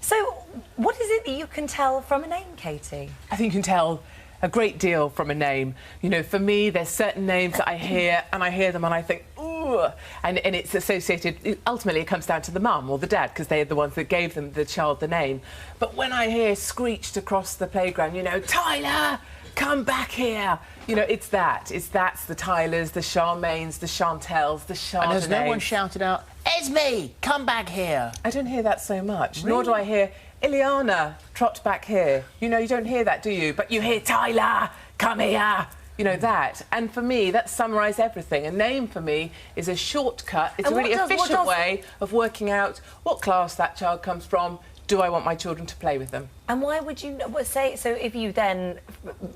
So, what is it that you can tell from a name, Katie? I think you can tell a great deal from a name. You know, for me, there's certain names that I hear, and I hear them and I think, ooh, and it's associated, ultimately it comes down to the mum or the dad, because they're the ones that gave the child the name. But when I hear screeched across the playground, you know, Tyler, come back here. You know, that's the Tylers, the Charmaines, the Chantels, the Chardonnays. And has no one shouted out, Esme, come back here? I don't hear that so much, Really? nor do I hear, Ileana, trot back here. You know, you don't hear that, do you? But you hear, Tyler, come here. You know, that. And for me, that summarises everything. A name, for me, is a shortcut. It's a really efficient way of working out what class that child comes from. Do I want my children to play with them? And why would you say... So if you then,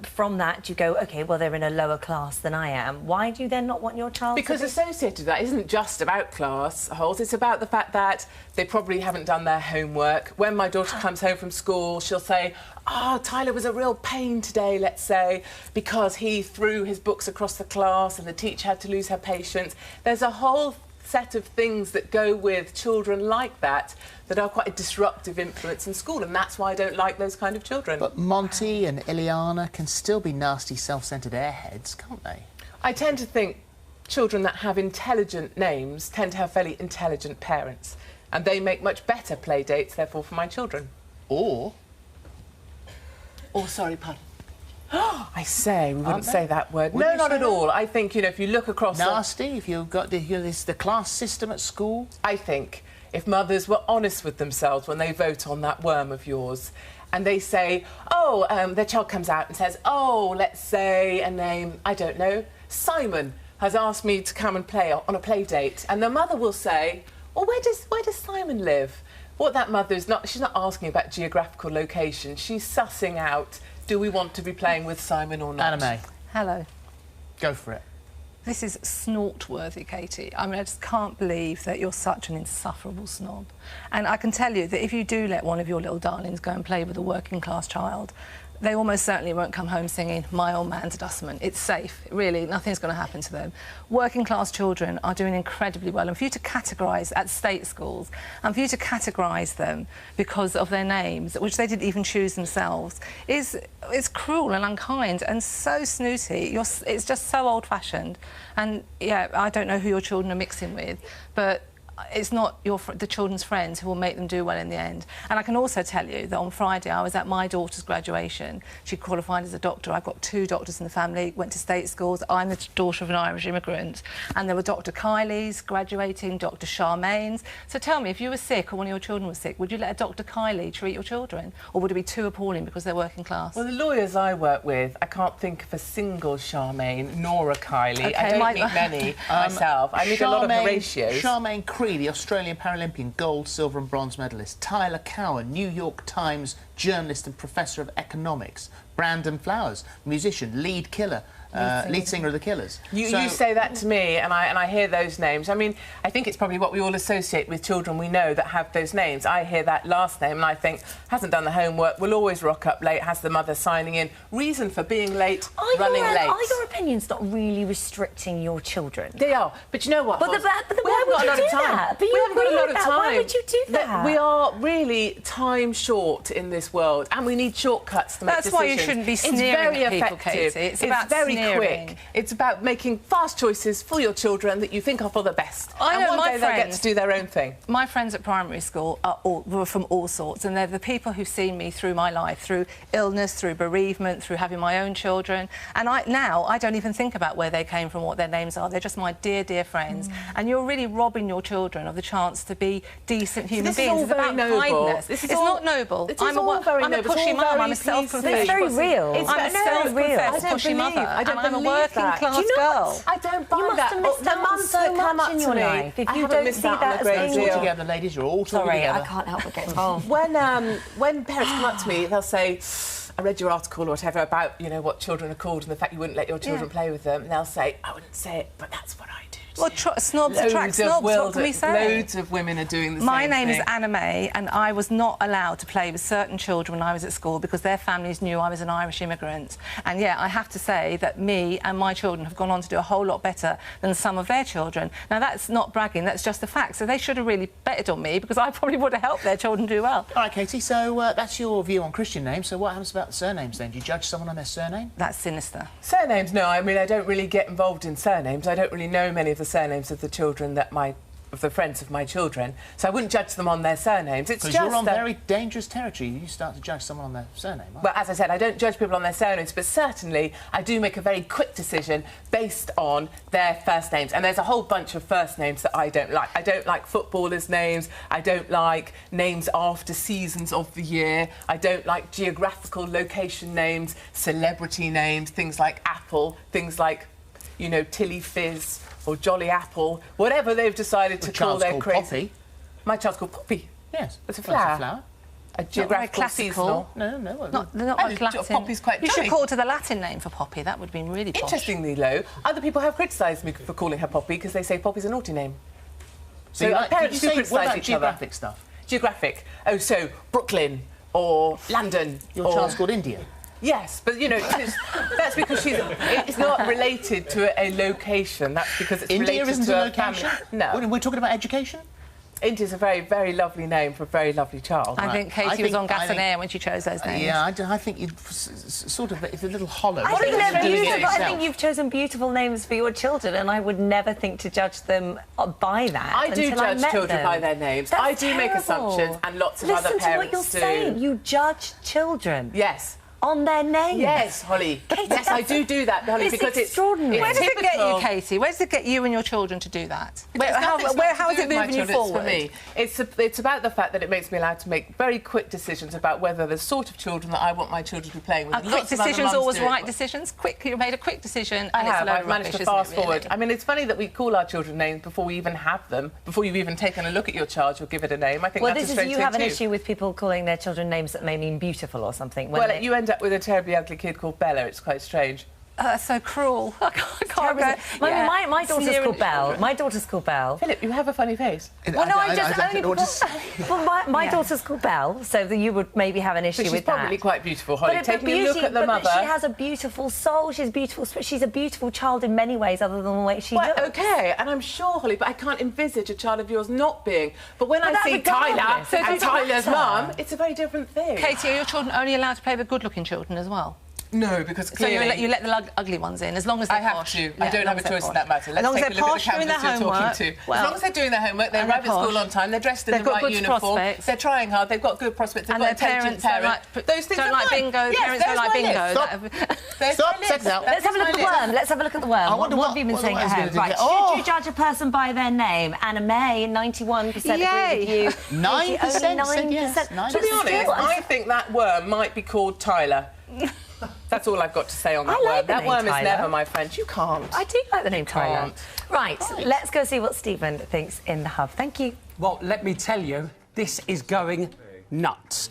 from that, you go, OK, well, they're in a lower class than I am, why do you then not want your child Because to be... associated with that isn't just about class holes, it's about the fact that they probably haven't done their homework. When my daughter comes home from school, she'll say, oh, Tyler was a real pain today, let's say, because he threw his books across the class and the teacher had to lose her patience. There's a whole set of things that go with children like that that are quite a disruptive influence in school, and that's why I don't like those kind of children. But Monty and Ileana can still be nasty, self-centred airheads, can't they? I tend to think children that have intelligent names tend to have fairly intelligent parents, and they make much better play dates, therefore, for my children. Or, sorry, pardon. I say, we wouldn't they? say that word. Wouldn't No, you not say at that? all. I think, you know, if you look across... nasty, if you've got the class system at school? I think if mothers were honest with themselves when they vote on that worm of yours, and they say, oh, their child comes out and says, oh, let's say a name, I don't know, Simon has asked me to come and play on a play date, and the mother will say, well, where does Simon live? What that mother is not, she's not asking about geographical location, she's sussing out, do we want to be playing with Simon or not? Anna May. Hello. Go for it. This is snort-worthy, Katie. I mean, I just can't believe that you're such an insufferable snob. And I can tell you that if you do let one of your little darlings go and play with a working-class child, they almost certainly won't come home singing My Old Man's a Dustman. It's safe, really, nothing's going to happen to them. Working-class children are doing incredibly well, and for you to categorise at state schools, and for you to categorise them because of their names, which they didn't even choose themselves, is cruel and unkind and so snooty. It's just so old-fashioned. And, yeah, I don't know who your children are mixing with, but it's not the children's friends who will make them do well in the end. And I can also tell you that on Friday I was at my daughter's graduation. She qualified as a doctor. I've got 2 doctors in the family, went to state schools. I'm the daughter of an Irish immigrant. And there were Dr Kylie's graduating, Dr Charmaine's. So tell me, if you were sick or one of your children was sick, would you let a Dr Kylie treat your children? Or would it be too appalling because they're working class? Well, the lawyers I work with, I can't think of a single Charmaine nor a Kylie. Okay, I don't meet many myself. I meet a lot of Horatios. Charmaine Cree, the Australian Paralympian gold, silver and bronze medalist. Tyler Cowan, New York Times journalist and professor of economics. Brandon Flowers, musician, lead singer of the Killers. You say that to me, and I hear those names. I mean, I think it's probably what we all associate with children we know that have those names. I hear that last name, and I think, hasn't done the homework, will always rock up late, has the mother signing in. Reason for being late, running late. Are your opinions not really restricting your children? They are, but you know what? But why would you do that? But we haven't got a lot of time. Why would you do that? We are really time short in this world, and we need shortcuts to make decisions. That's why you shouldn't be sneering at people, Katie. It's about very sneering. Quick. It's about making fast choices for your children that you think are for the best. I know, and one day they get to do their own thing. My friends at primary school were from all sorts, and they're the people who've seen me through my life, through illness, through bereavement, through having my own children. And now I don't even think about where they came from, what their names are. They're just my dear, dear friends. And you're really robbing your children of the chance to be decent human beings. It's about kindness. It's not noble. I'm a pushy mum. I'm a self-professed. It's very real. I'm a self-professed pushy mother. I don't I'm a working-class girl. I don't buy you that. You must have missed out so much in your life if you don't see that as being... You're all together, ladies. You're all talking together. Sorry, I can't help but get involved. When parents come up to me, they'll say, I read your article or whatever about, you know, what children are called and the fact you wouldn't let your children play with them. And they'll say, I wouldn't say it, but that's what I do. Well, snobs attract snobs, what can we say? Loads of women are doing the same My name thing. is Anna May, and I was not allowed to play with certain children when I was at school because their families knew I was an Irish immigrant. And yeah, I have to say that me and my children have gone on to do a whole lot better than some of their children. Now, that's not bragging, that's just a fact. So they should have really betted on me because I probably would have helped their children do well. All right, Katie, so that's your view on Christian names. So what happens about the surnames then? Do you judge someone on their surname? That's sinister. Surnames, no. I mean, I don't really get involved in surnames. I don't really know many of the surnames of the children of the friends of my children, so I wouldn't judge them on their surnames. It's just... Because you're on very dangerous territory. You start to judge someone on their surname, aren't you? Well, as I said, I don't judge people on their surnames, but certainly I do make a very quick decision based on their first names. And there's a whole bunch of first names that I don't like. I don't like footballers' names. I don't like names after seasons of the year. I don't like geographical location names, celebrity names, things like Apple, things like, you know, Tilly Fizz or Jolly Apple, whatever they've decided to call their crazy... Poppy. My child's called Poppy. Yes. It's a Well, flower. it's a flower. A geographical, classical. seasonal. No. They're not like Latin. Poppy's quite You should jolly. call her to the Latin name for Poppy. That would have been really posh. Interestingly, though, other people have criticised me for calling her Poppy because they say Poppy's a naughty name. So our parents do what criticise about each other. geographic stuff? Geographic. Oh, so Brooklyn or London. Your or... child's called India. Yes, but, you know, that's because it's not related to a location. That's because it's India related isn't to a location? family. No. We're talking about education? India's a very, very lovely name for a very lovely child. I think Katie was on gas and air when she chose those names. Yeah, I think you'd sort of... It's a little hollow. I think Rather they're than doing it beautiful. I yourself. think you've chosen beautiful names for your children, and I would never think to judge them by that. I do until I judge met children them. by their names. That's I do make terrible. assumptions, and lots of Listen other to what parents you're do. saying. You judge children Yes. on their names. Yes, Holly. Katie, Yes, I do that, Holly, it's because extraordinary. Where it's does it get you, typical. Katie? Where does it get you and your children to do that? How Is it moving you forward? It's about the fact that it makes me allowed to make very quick decisions about whether the sort of children that I want my children to be playing with. Are quick Lots of other decisions mums always do it. right decisions? Quick, you made a quick decision, I and it's a have. load I've of managed rubbish, to isn't it, fast really? forward. I mean, it's funny that we call our children names before we even have them, before you've even taken a look at your child. You'll give it a name. I think Well, that's this a is strange you thing have an too. issue with people calling their children names that may mean beautiful or something. when Well, they- you end up with a terribly ugly kid called Bella. It's quite strange. That's so cruel. I can't Terrible, go. isn't it? My daughter's Sneering called at Belle. children. My daughter's called Belle. Philip, you have a funny face. Well, no, I just don't only know what to say. Well, my daughter's called Belle, so that you would maybe have an issue But she's with that. probably quite beautiful, Holly. But Taking a look at the but mother. she has a beautiful soul. She's beautiful. She's a beautiful child in many ways, other than the way she Well, looks. OK, and I'm sure, Holly, but I can't envisage a child of yours not being. But when I that's see regardless. Tyler It and doesn't Tyler's matter. mum, it's a very different thing. Katie, are your children only allowed to play with good-looking children as well? No, because So clearly... you let the ugly ones in, as long as they're I have posh. to. Yeah, I don't as long have a as they're choice in posh. that matter. As Let's long as take a they're look at posh, the doing their canvas you're homework. talking to. Well, as long as they're doing their homework, they and arrive at they're school posh. on time, they're dressed in They've the got right good uniform, prospects. they're trying hard, they've got good prospects, they've And got their intelligent parents parents. Those things don't are like fine. bingo. Yes, Parents don't there's like my bingo. list. That- Stop, check out. Let's have a look at the worm. Let's have a look at the worm. I wonder what have you been what the saying worm's ahead? gonna do. Right. Oh. Should you judge a person by their name? Anna May, 91% agree with you. 9% Katie, said only yes. 9%. To be honest, I think that worm might be called Tyler. That's all I've got to say on that I like worm. the That name worm Tyler. is never my friend. You can't. I do like the name Tyler. can't. Right, let's go see what Stephen thinks in the hub. Thank you. Well, let me tell you, this is going nuts.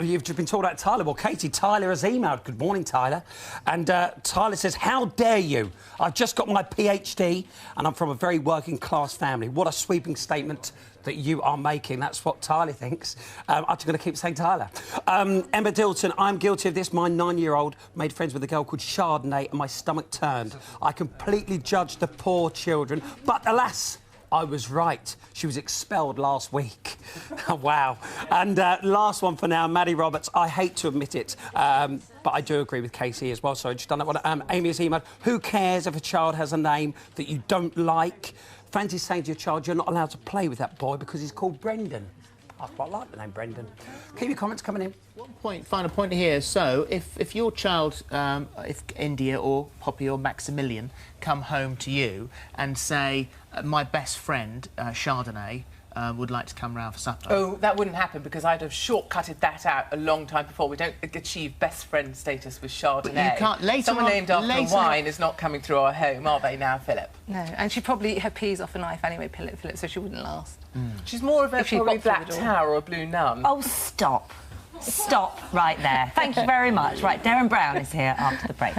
You've just been talking about Tyler. Well, Katie, Tyler has emailed. Good morning, Tyler. And Tyler says, how dare you? I've just got my PhD and I'm from a very working class family. What a sweeping statement that you are making. That's what Tyler thinks. I'm just going to keep saying Tyler. Emma Dilton, I'm guilty of this. My 9-year-old made friends with a girl called Chardonnay and my stomach turned. I completely judged the poor children, but alas, I was right. She was expelled last week. Wow. And last one for now, Maddie Roberts. I hate to admit it, but I do agree with Katie as well. Sorry, just done that one. Amy has emailed, who cares if a child has a name that you don't like? Fancy saying to your child, you're not allowed to play with that boy because he's called Brendan. I quite like the name Brendan. Keep your comments coming in. Final point here. So, if your child, if India or Poppy or Maximilian come home to you and say, my best friend, Chardonnay, would like to come round for supper. Oh, that wouldn't happen because I'd have shortcutted that out a long time before. We don't achieve best friend status with Chardonnay. But you can't later Someone on- named after later wine is not coming through our home, are they now, Philip? No, and she'd probably eat her peas off a knife anyway, Philip, so she wouldn't last. She's more of a If she probably got through black the door. tower or a blue nun. Oh, stop. Stop right there. Thank you very much. Right, Darren Brown is here after the break.